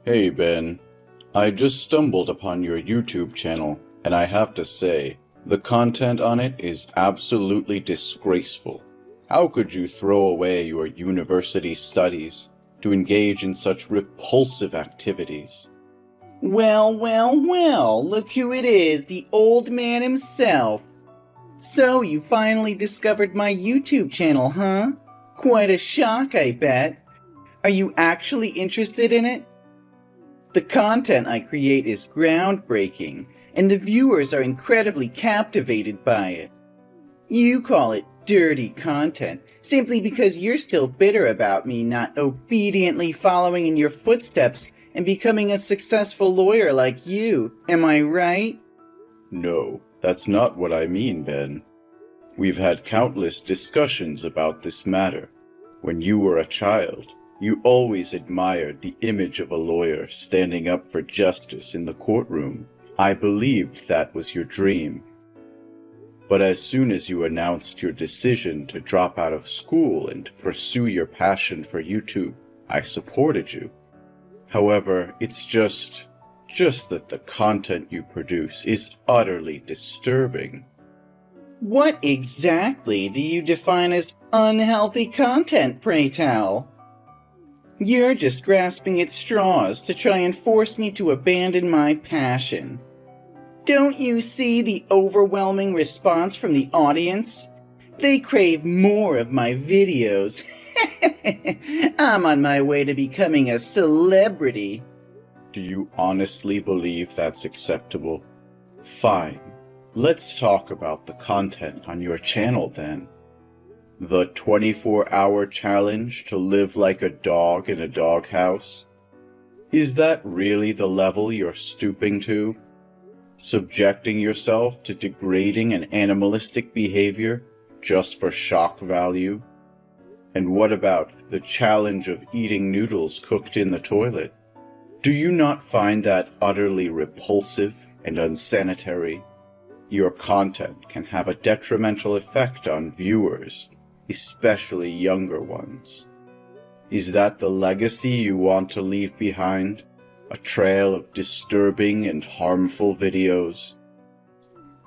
Hey Ben, I just stumbled upon your YouTube channel, and I have to say, the content on it is absolutely disgraceful. How could you throw away your university studies to engage in such repulsive activities? Well, look who it is, the old man himself. So, you finally discovered my YouTube channel, huh? Quite a shock, I bet. Are you actually interested in it? The content I create is groundbreaking, and the viewers are incredibly captivated by it. You call it dirty content, simply because you're still bitter about me not obediently following in your footsteps and becoming a successful lawyer like you, am I right? No, that's not what I mean, Ben. We've had countless discussions about this matter. When you were a child, you always admired the image of a lawyer standing up for justice in the courtroom. I believed that was your dream. But as soon as you announced your decision to drop out of school and pursue your passion for YouTube, I supported you. However, it's just that the content you produce is utterly disturbing. What exactly do you define as unhealthy content, pray tell? You're just grasping at straws to try and force me to abandon my passion. Don't you see the overwhelming response from the audience? They crave more of my videos. I'm on my way to becoming a celebrity. Do you honestly believe that's acceptable? Fine. Let's talk about the content on your channel then. The 24-hour challenge to live like a dog in a doghouse? Is that really the level you're stooping to? Subjecting yourself to degrading and animalistic behavior just for shock value? And what about the challenge of eating noodles cooked in the toilet? Do you not find that utterly repulsive and unsanitary? Your content can have a detrimental effect on viewers, especially younger ones. Is that the legacy you want to leave behind? A trail of disturbing and harmful videos?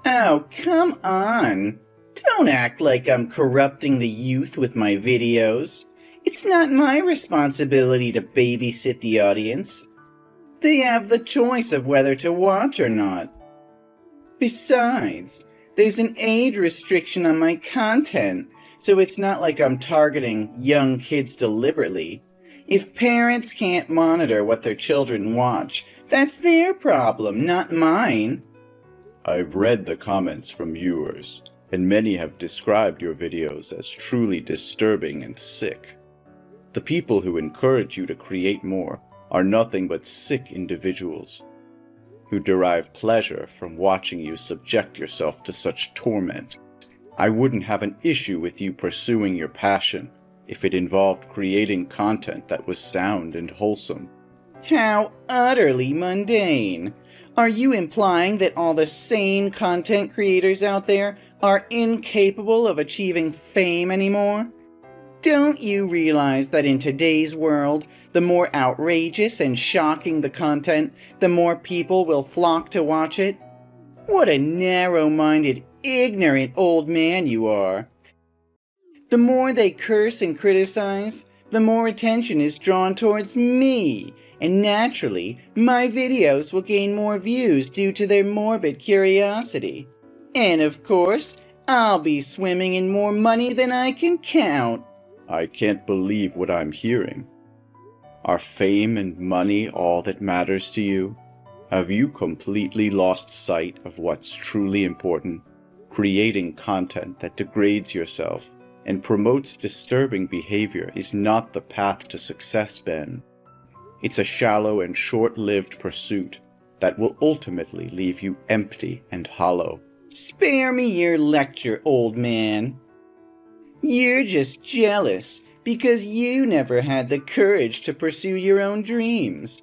Oh, come on! Don't act like I'm corrupting the youth with my videos. It's not my responsibility to babysit the audience. They have the choice of whether to watch or not. Besides, there's an age restriction on my content, so it's not like I'm targeting young kids deliberately. If parents can't monitor what their children watch, that's their problem, not mine. I've read the comments from viewers, and many have described your videos as truly disturbing and sick. The people who encourage you to create more are nothing but sick individuals who derive pleasure from watching you subject yourself to such torment. I wouldn't have an issue with you pursuing your passion if it involved creating content that was sound and wholesome. How utterly mundane! Are you implying that all the sane content creators out there are incapable of achieving fame anymore? Don't you realize that in today's world, the more outrageous and shocking the content, the more people will flock to watch it? What a narrow-minded, ignorant old man you are. The more they curse and criticize, the more attention is drawn towards me, and naturally, my videos will gain more views due to their morbid curiosity. And of course, I'll be swimming in more money than I can count. I can't believe what I'm hearing. Are fame and money all that matters to you? Have you completely lost sight of what's truly important? Creating content that degrades yourself and promotes disturbing behavior is not the path to success, Ben. It's a shallow and short-lived pursuit that will ultimately leave you empty and hollow. Spare me your lecture, old man. You're just jealous because you never had the courage to pursue your own dreams.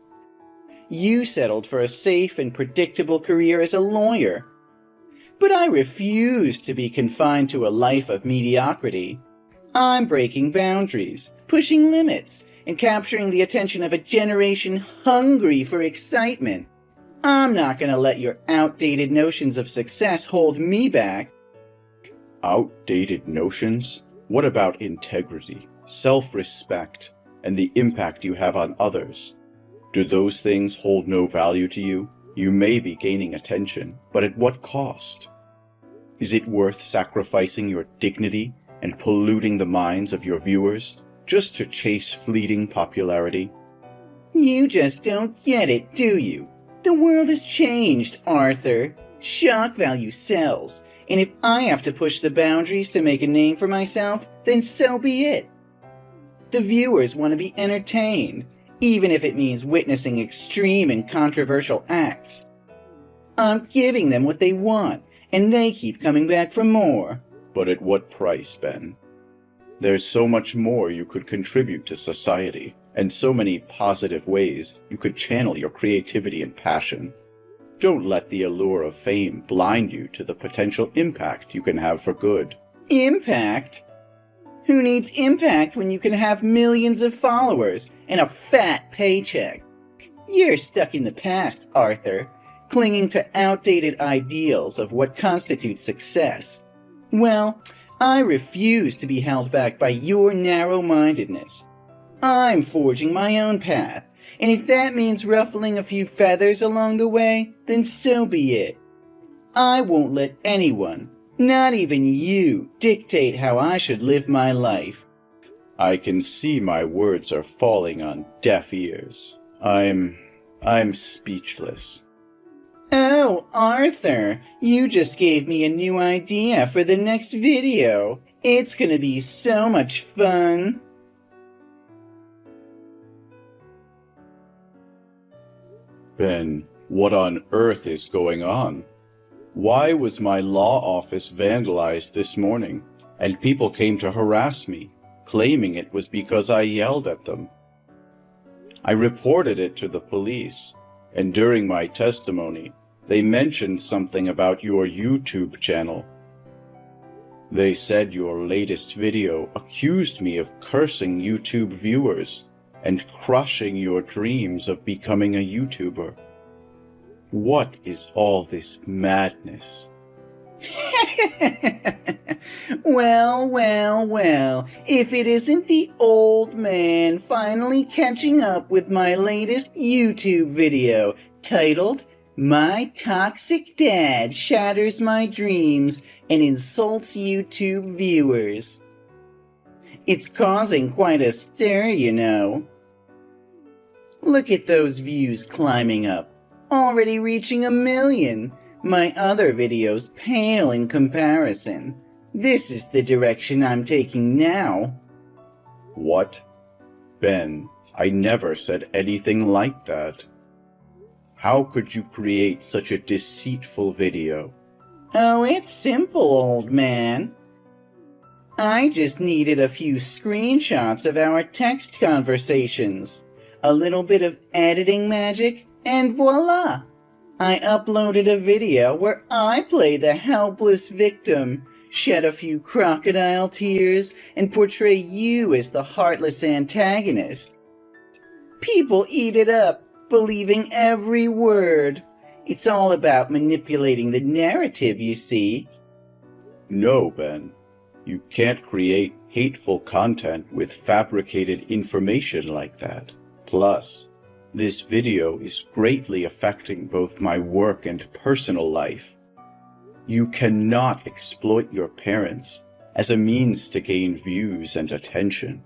You settled for a safe and predictable career as a lawyer. But I refuse to be confined to a life of mediocrity. I'm breaking boundaries. pushing limits, and capturing the attention of a generation hungry for excitement. I'm not gonna let your outdated notions of success hold me back. Outdated notions? What about integrity, self-respect, and the impact you have on others? Do those things hold no value to you? You may be gaining attention, but at what cost? Is it worth sacrificing your dignity and polluting the minds of your viewers just to chase fleeting popularity? You just don't get it, do you? The world has changed, Arthur. Shock value sells, and if I have to push the boundaries to make a name for myself, then so be it. The viewers want to be entertained, even if it means witnessing extreme and controversial acts. I'm giving them what they want, and they keep coming back for more. But at what price, Ben? There's so much more you could contribute to society, and so many positive ways you could channel your creativity and passion. Don't let the allure of fame blind you to the potential impact you can have for good. Impact? Who needs impact when you can have millions of followers and a fat paycheck? You're stuck in the past, Arthur, clinging to outdated ideals of what constitutes success. Well, I refuse to be held back by your narrow-mindedness. I'm forging my own path, and if that means ruffling a few feathers along the way, then so be it. I won't let anyone, not even you, dictate how I should live my life. I can see my words are falling on deaf ears. I'm speechless. Oh, Arthur, you just gave me a new idea for the next video. It's gonna be so much fun. Ben, what on earth is going on? Why was my law office vandalized this morning, and people came to harass me, claiming it was because I yelled at them? I reported it to the police, and during my testimony, they mentioned something about your YouTube channel. They said your latest video accused me of cursing YouTube viewers and crushing your dreams of becoming a YouTuber. What is all this madness? Well, if it isn't the old man finally catching up with my latest YouTube video titled, "My Toxic Dad Shatters My Dreams and Insults YouTube Viewers." It's causing quite a stir, you know. Look at those views climbing up, already reaching 1 million. My other videos pale in comparison. This is the direction I'm taking now. What? Ben, I never said anything like that. How could you create such a deceitful video? Oh, it's simple, old man. I just needed a few screenshots of our text conversations, a little bit of editing magic, and voila! I uploaded a video where I play the helpless victim, shed a few crocodile tears, and portray you as the heartless antagonist. People eat it up, believing every word. It's all about manipulating the narrative, you see. No, Ben. You can't create hateful content with fabricated information like that. Plus, this video is greatly affecting both my work and personal life. You cannot exploit your parents as a means to gain views and attention.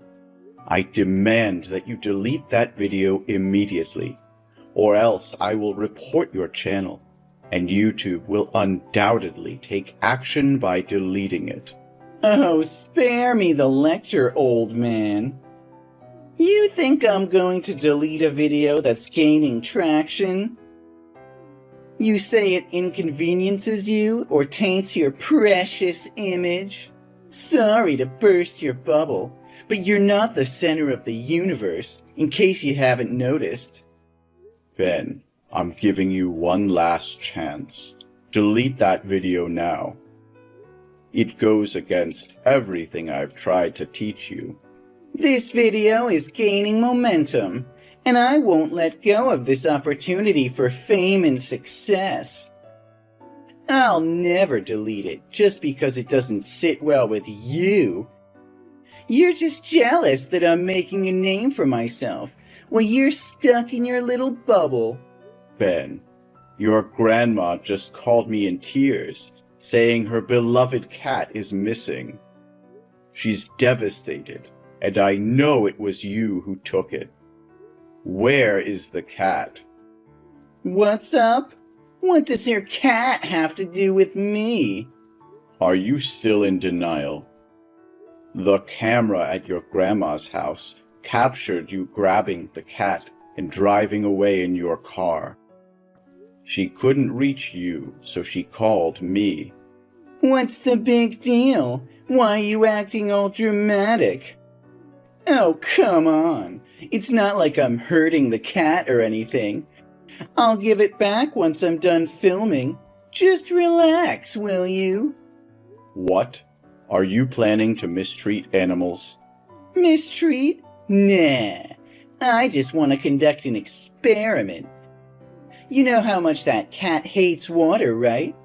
I demand that you delete that video immediately, or else I will report your channel, and YouTube will undoubtedly take action by deleting it. Oh, spare me the lecture, old man. You think I'm going to delete a video that's gaining traction? You say it inconveniences you or taints your precious image? Sorry to burst your bubble, but you're not the center of the universe, in case you haven't noticed. Ben, I'm giving you one last chance. Delete that video now. It goes against everything I've tried to teach you. This video is gaining momentum, and I won't let go of this opportunity for fame and success. I'll never delete it just because it doesn't sit well with you. You're just jealous that I'm making a name for myself while you're stuck in your little bubble. Ben, your grandma just called me in tears, saying her beloved cat is missing. She's devastated, and I know it was you who took it. Where is the cat? What's up? What does your cat have to do with me? Are you still in denial? The camera at your grandma's house captured you grabbing the cat and driving away in your car. She couldn't reach you, so she called me. What's the big deal? Why are you acting all dramatic? Oh, come on. It's not like I'm hurting the cat or anything. I'll give it back once I'm done filming. Just relax, will you? What? Are you planning to mistreat animals? Mistreat? Nah. I just want to conduct an experiment. You know how much that cat hates water, right?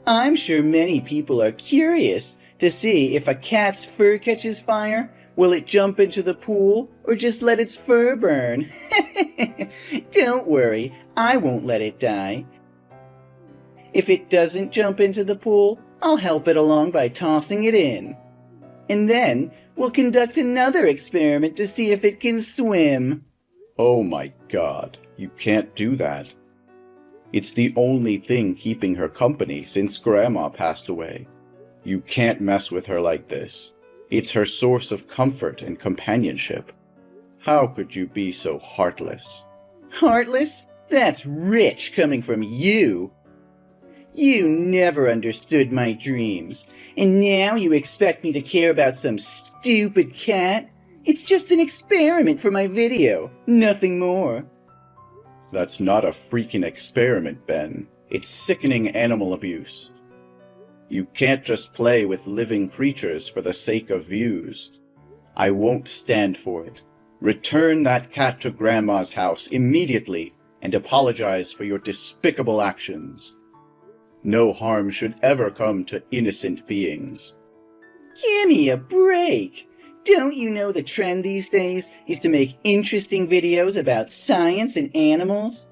I'm sure many people are curious to see if a cat's fur catches fire. Will it jump into the pool or just let its fur burn? Don't worry, I won't let it die. If it doesn't jump into the pool, I'll help it along by tossing it in. And then we'll conduct another experiment to see if it can swim. Oh my God, you can't do that. It's the only thing keeping her company since Grandma passed away. You can't mess with her like this. It's her source of comfort and companionship. How could you be so heartless? Heartless? That's rich coming from you. You never understood my dreams, and now you expect me to care about some stupid cat? It's just an experiment for my video, nothing more. That's not a freaking experiment, Ben. It's sickening animal abuse. You can't just play with living creatures for the sake of views. I won't stand for it. Return that cat to Grandma's house immediately and apologize for your despicable actions. No harm should ever come to innocent beings. Give me a break! Don't you know the trend these days is to make interesting videos about science and animals?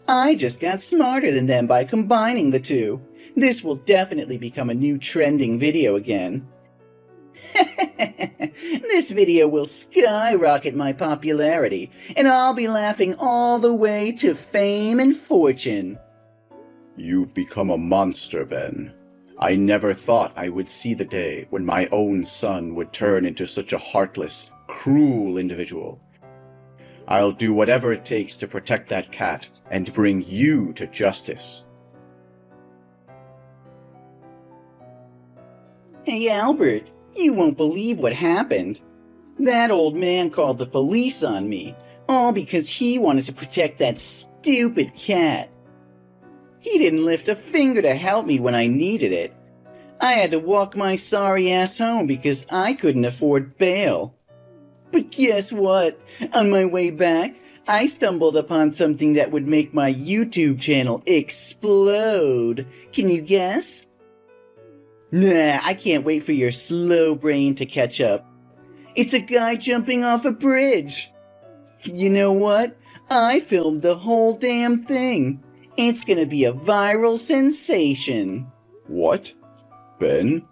I just got smarter than them by combining the two. This will definitely become a new trending video again. This video will skyrocket my popularity, and I'll be laughing all the way to fame and fortune. You've become a monster, Ben. I never thought I would see the day when my own son would turn into such a heartless, cruel individual. I'll do whatever it takes to protect that cat and bring you to justice. Hey, Albert, you won't believe what happened. That old man called the police on me, all because he wanted to protect that stupid cat. He didn't lift a finger to help me when I needed it. I had to walk my sorry ass home because I couldn't afford bail. But guess what? On my way back, I stumbled upon something that would make my YouTube channel explode. Can you guess? Nah, I can't wait for your slow brain to catch up. It's a guy jumping off a bridge. You know what? I filmed the whole damn thing. It's gonna be a viral sensation. What? Ben?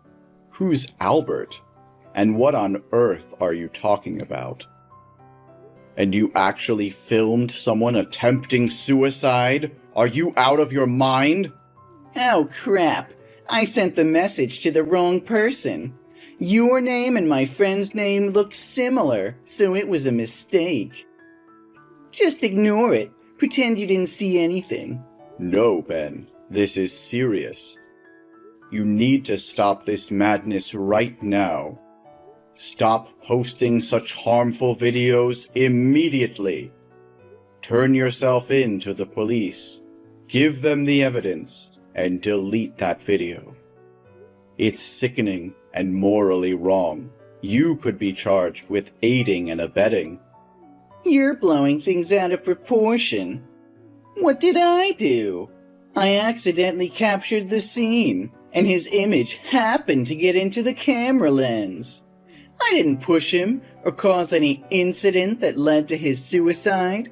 Who's Albert? And what on earth are you talking about? And you actually filmed someone attempting suicide? Are you out of your mind? Oh crap, I sent the message to the wrong person. Your name and my friend's name look similar, so it was a mistake. Just ignore it. Pretend you didn't see anything. No, Ben. This is serious. You need to stop this madness right now. Stop posting such harmful videos immediately. Turn yourself in to the police. Give them the evidence and delete that video. It's sickening and morally wrong. You could be charged with aiding and abetting. You're blowing things out of proportion. What did I do? I accidentally captured the scene, and his image happened to get into the camera lens. I didn't push him or cause any incident that led to his suicide.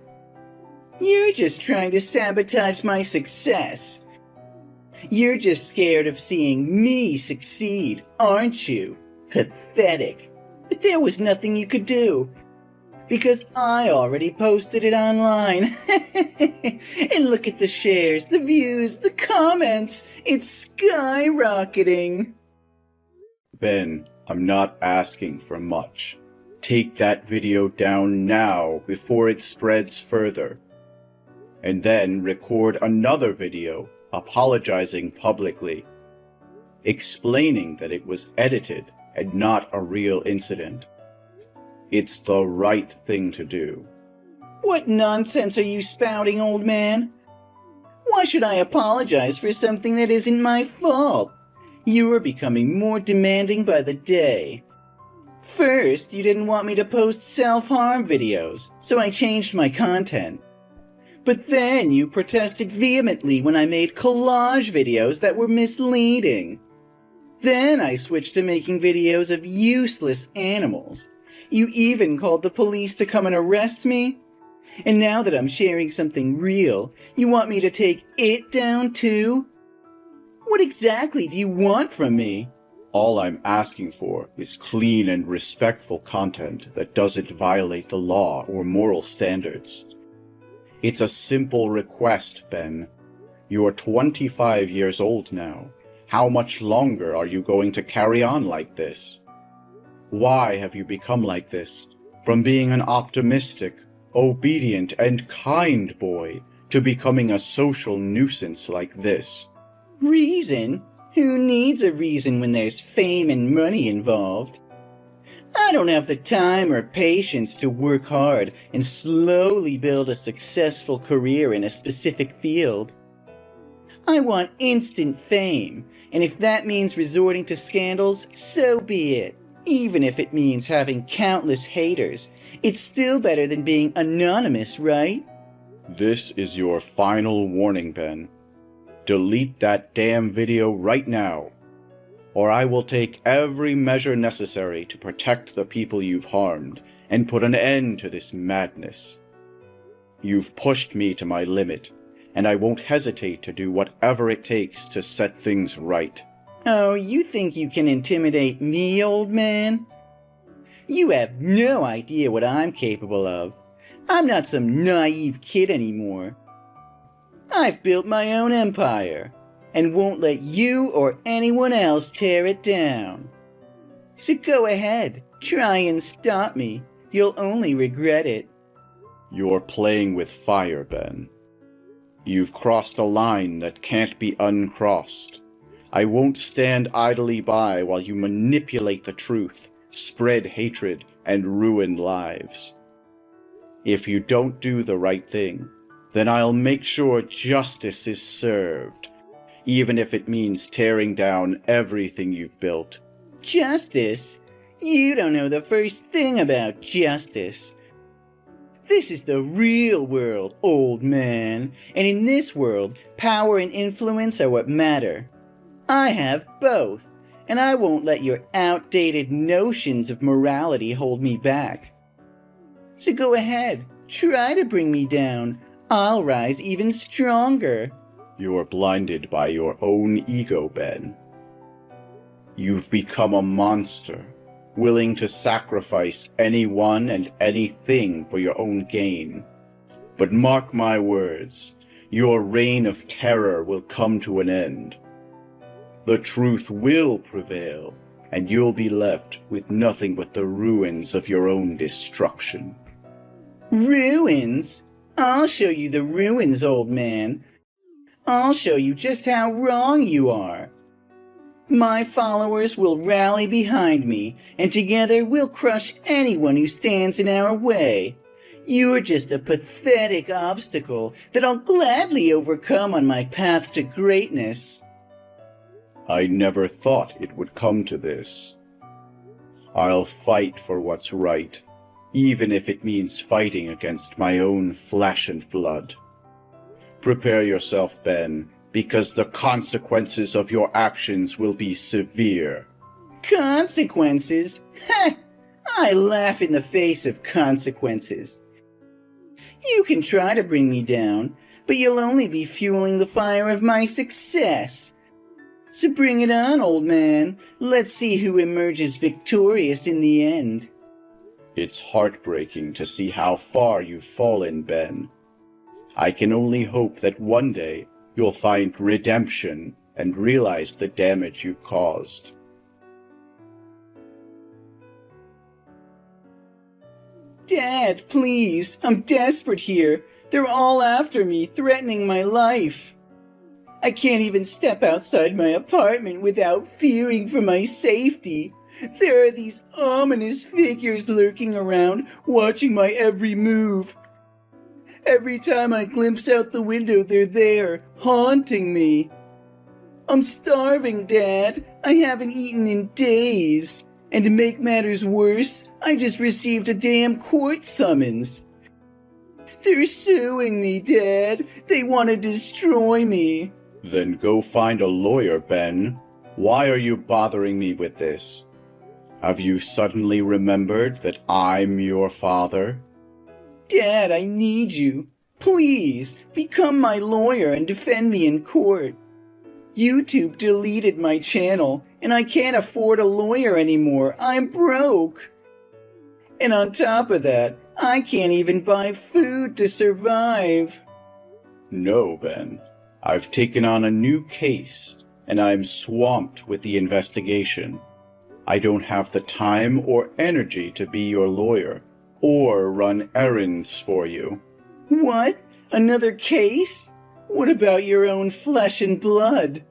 You're just trying to sabotage my success. You're just scared of seeing me succeed, aren't you? Pathetic. But there was nothing you could do, because I already posted it online. And look at the shares, the views, the comments. It's skyrocketing. Ben, I'm not asking for much. Take that video down now before it spreads further. And then record another video apologizing publicly, explaining that it was edited and not a real incident. It's the right thing to do. What nonsense are you spouting, old man? Why should I apologize for something that isn't my fault? You are becoming more demanding by the day. First, you didn't want me to post self-harm videos, so I changed my content. But then you protested vehemently when I made collage videos that were misleading. Then I switched to making videos of useless animals. You even called the police to come and arrest me? And now that I'm sharing something real, you want me to take it down too? What exactly do you want from me? All I'm asking for is clean and respectful content that doesn't violate the law or moral standards. It's a simple request, Ben. You're 25 years old now. How much longer are you going to carry on like this? Why have you become like this? From being an optimistic, obedient, and kind boy to becoming a social nuisance like this. Reason? Who needs a reason when there's fame and money involved? I don't have the time or patience to work hard and slowly build a successful career in a specific field. I want instant fame, and if that means resorting to scandals, so be it. Even if it means having countless haters, it's still better than being anonymous, right? This is your final warning, Ben. Delete that damn video right now, or I will take every measure necessary to protect the people you've harmed and put an end to this madness. You've pushed me to my limit, and I won't hesitate to do whatever it takes to set things right. Oh, you think you can intimidate me, old man? You have no idea what I'm capable of. I'm not some naive kid anymore. I've built my own empire, and won't let you or anyone else tear it down. So go ahead, try and stop me. You'll only regret it. You're playing with fire, Ben. You've crossed a line that can't be uncrossed. I won't stand idly by while you manipulate the truth, spread hatred, and ruin lives. If you don't do the right thing, then I'll make sure justice is served, even if it means tearing down everything you've built. Justice? You don't know the first thing about justice. This is the real world, old man, and in this world, power and influence are what matter. I have both, and I won't let your outdated notions of morality hold me back. So go ahead, try to bring me down. I'll rise even stronger. You're blinded by your own ego, Ben. You've become a monster, willing to sacrifice anyone and anything for your own gain. But mark my words, your reign of terror will come to an end. The truth will prevail, and you'll be left with nothing but the ruins of your own destruction. Ruins? I'll show you the ruins, old man. I'll show you just how wrong you are. My followers will rally behind me, and together we'll crush anyone who stands in our way. You're just a pathetic obstacle that I'll gladly overcome on my path to greatness. I never thought it would come to this. I'll fight for what's right, even if it means fighting against my own flesh and blood. Prepare yourself, Ben, because the consequences of your actions will be severe. Consequences? Ha! I laugh in the face of consequences. You can try to bring me down, but you'll only be fueling the fire of my success. So bring it on, old man. Let's see who emerges victorious in the end. It's heartbreaking to see how far you've fallen, Ben. I can only hope that one day you'll find redemption and realize the damage you've caused. Dad, please, I'm desperate here. They're all after me, threatening my life. I can't even step outside my apartment without fearing for my safety. There are these ominous figures lurking around, watching my every move. Every time I glimpse out the window, they're there, haunting me. I'm starving, Dad. I haven't eaten in days. And to make matters worse, I just received a damn court summons. They're suing me, Dad. They want to destroy me. Then go find a lawyer, Ben. Why are you bothering me with this? Have you suddenly remembered that I'm your father? Dad, I need you. Please, become my lawyer and defend me in court. YouTube deleted my channel, and I can't afford a lawyer anymore. I'm broke. And on top of that, I can't even buy food to survive. No, Ben. I've taken on a new case, and I'm swamped with the investigation. I don't have the time or energy to be your lawyer, or run errands for you. What? Another case? What about your own flesh and blood?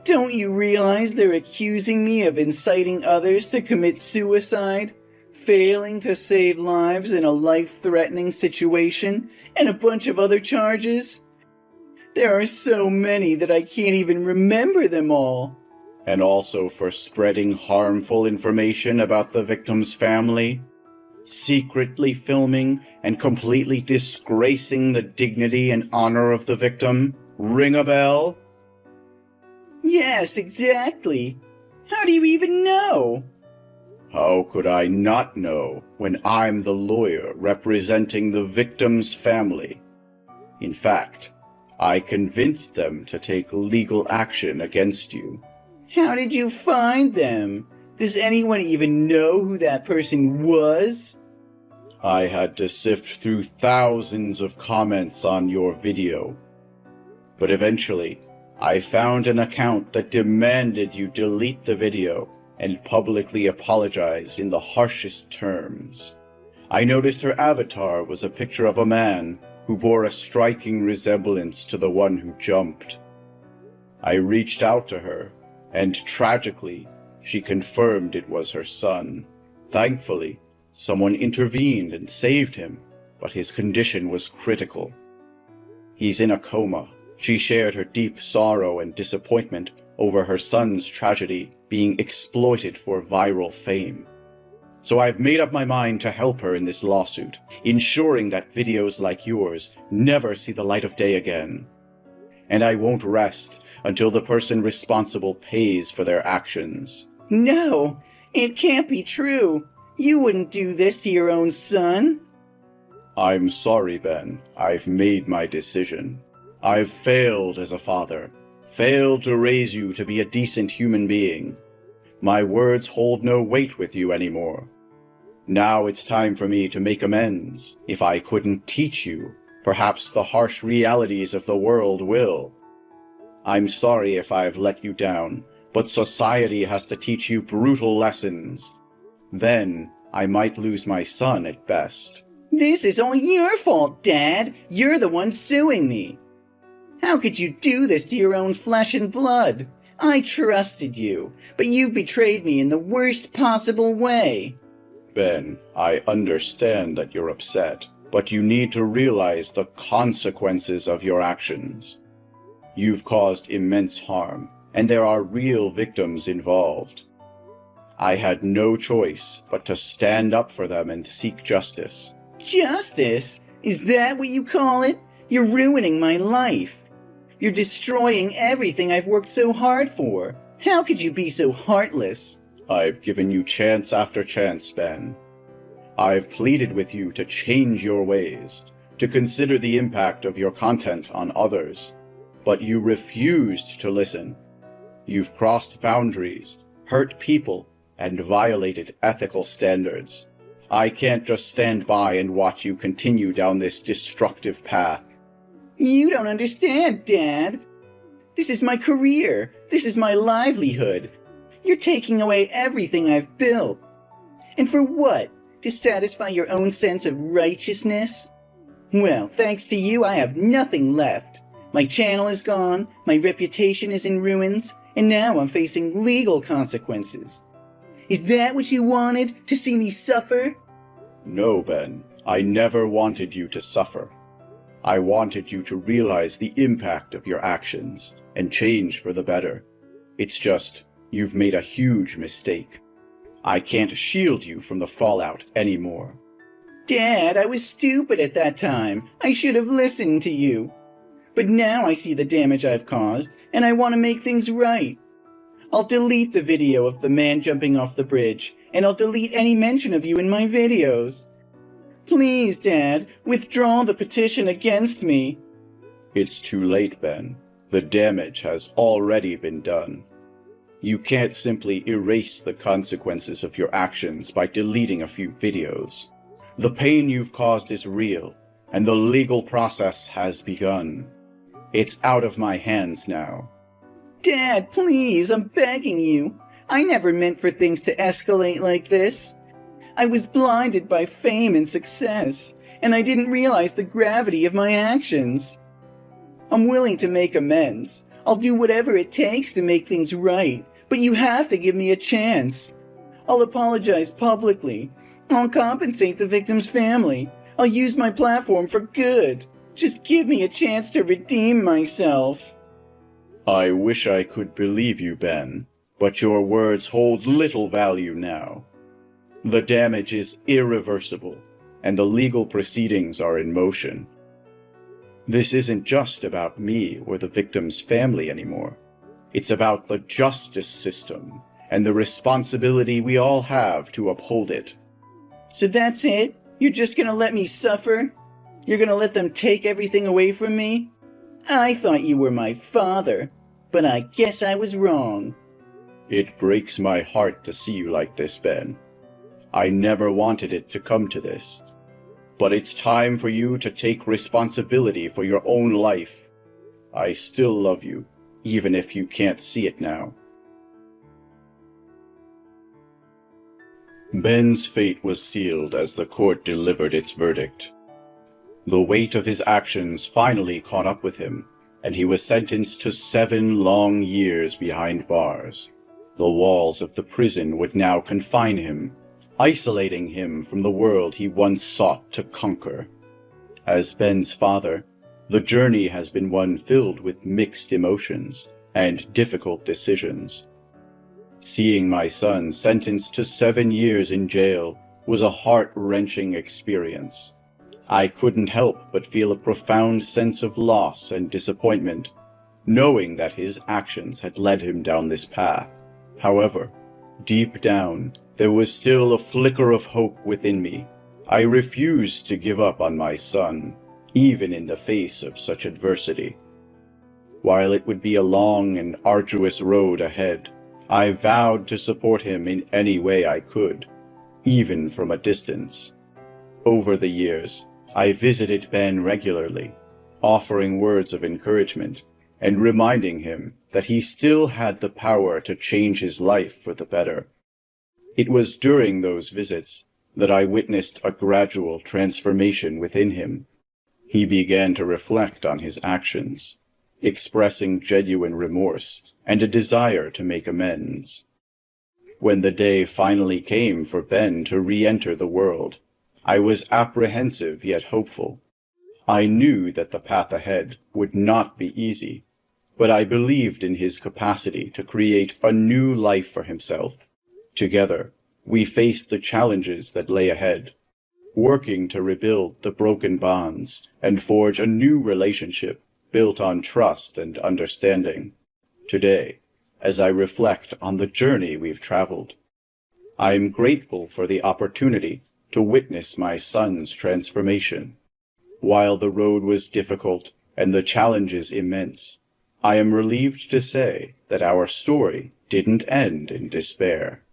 Don't you realize they're accusing me of inciting others to commit suicide, failing to save lives in a life-threatening situation, and a bunch of other charges? There are so many that I can't even remember them all. And also for spreading harmful information about the victim's family, secretly filming and completely disgracing the dignity and honor of the victim. Ring a bell? Yes, exactly. How do you even know? How could I not know when I'm the lawyer representing the victim's family? In fact, I convinced them to take legal action against you. How did you find them? Does anyone even know who that person was? I had to sift through thousands of comments on your video. But eventually, I found an account that demanded you delete the video and publicly apologize in the harshest terms. I noticed her avatar was a picture of a man who bore a striking resemblance to the one who jumped. I reached out to her, and tragically, she confirmed it was her son. Thankfully, someone intervened and saved him, but his condition was critical. He's in a coma. She shared her deep sorrow and disappointment over her son's tragedy being exploited for viral fame. So I've made up my mind to help her in this lawsuit, ensuring that videos like yours never see the light of day again. And I won't rest until the person responsible pays for their actions. No, it can't be true. You wouldn't do this to your own son. I'm sorry, Ben. I've made my decision. I've failed as a father, failed to raise you to be a decent human being. My words hold no weight with you anymore. Now it's time for me to make amends. If I couldn't teach you, perhaps the harsh realities of the world will. I'm sorry if I've let you down, but society has to teach you brutal lessons. Then I might lose my son at best. This is all your fault, Dad. You're the one suing me. How could you do this to your own flesh and blood? I trusted you, but you've betrayed me in the worst possible way. Ben, I understand that you're upset, but you need to realize the consequences of your actions. You've caused immense harm, and there are real victims involved. I had no choice but to stand up for them and seek justice. Justice? Is that what you call it? You're ruining my life. You're destroying everything I've worked so hard for. How could you be so heartless? I've given you chance after chance, Ben. I've pleaded with you to change your ways, to consider the impact of your content on others, but you refused to listen. You've crossed boundaries, hurt people, and violated ethical standards. I can't just stand by and watch you continue down this destructive path. You don't understand, Dad. This is my career. This is my livelihood. You're taking away everything I've built. And for what? To satisfy your own sense of righteousness? Well, thanks to you, I have nothing left. My channel is gone, my reputation is in ruins, and now I'm facing legal consequences. Is that what you wanted? To see me suffer? No, Ben. I never wanted you to suffer. I wanted you to realize the impact of your actions and change for the better. It's just, you've made a huge mistake. I can't shield you from the fallout anymore. Dad, I was stupid at that time. I should have listened to you. But now I see the damage I've caused, and I want to make things right. I'll delete the video of the man jumping off the bridge, and I'll delete any mention of you in my videos. Please, Dad, withdraw the petition against me. It's too late, Ben. The damage has already been done. You can't simply erase the consequences of your actions by deleting a few videos. The pain you've caused is real, and the legal process has begun. It's out of my hands now. Dad, please, I'm begging you. I never meant for things to escalate like this. I was blinded by fame and success, and I didn't realize the gravity of my actions. I'm willing to make amends. I'll do whatever it takes to make things right, but you have to give me a chance. I'll apologize publicly. I'll compensate the victim's family. I'll use my platform for good. Just give me a chance to redeem myself. I wish I could believe you, Ben, but your words hold little value now. The damage is irreversible, and the legal proceedings are in motion. This isn't just about me or the victim's family anymore. It's about the justice system and the responsibility we all have to uphold it. So that's it? You're just gonna let me suffer? You're gonna let them take everything away from me? I thought you were my father, but I guess I was wrong. It breaks my heart to see you like this, Ben. I never wanted it to come to this. But it's time for you to take responsibility for your own life. I still love you, even if you can't see it now. Ben's fate was sealed as the court delivered its verdict. The weight of his actions finally caught up with him, and he was sentenced to 7 long years behind bars. The walls of the prison would now confine him, isolating him from the world he once sought to conquer. As Ben's father, the journey has been one filled with mixed emotions and difficult decisions. Seeing my son sentenced to 7 years in jail was a heart-wrenching experience. I couldn't help but feel a profound sense of loss and disappointment, knowing that his actions had led him down this path. However, deep down, there was still a flicker of hope within me. I refused to give up on my son, even in the face of such adversity. While it would be a long and arduous road ahead, I vowed to support him in any way I could, even from a distance. Over the years, I visited Ben regularly, offering words of encouragement and reminding him that he still had the power to change his life for the better. It was during those visits that I witnessed a gradual transformation within him. He began to reflect on his actions, expressing genuine remorse and a desire to make amends. When the day finally came for Ben to re-enter the world, I was apprehensive yet hopeful. I knew that the path ahead would not be easy, but I believed in his capacity to create a new life for himself, Together, we face the challenges that lay ahead, working to rebuild the broken bonds and forge a new relationship built on trust and understanding. Today, as I reflect on the journey we've traveled, I am grateful for the opportunity to witness my son's transformation. While the road was difficult and the challenges immense, I am relieved to say that our story didn't end in despair.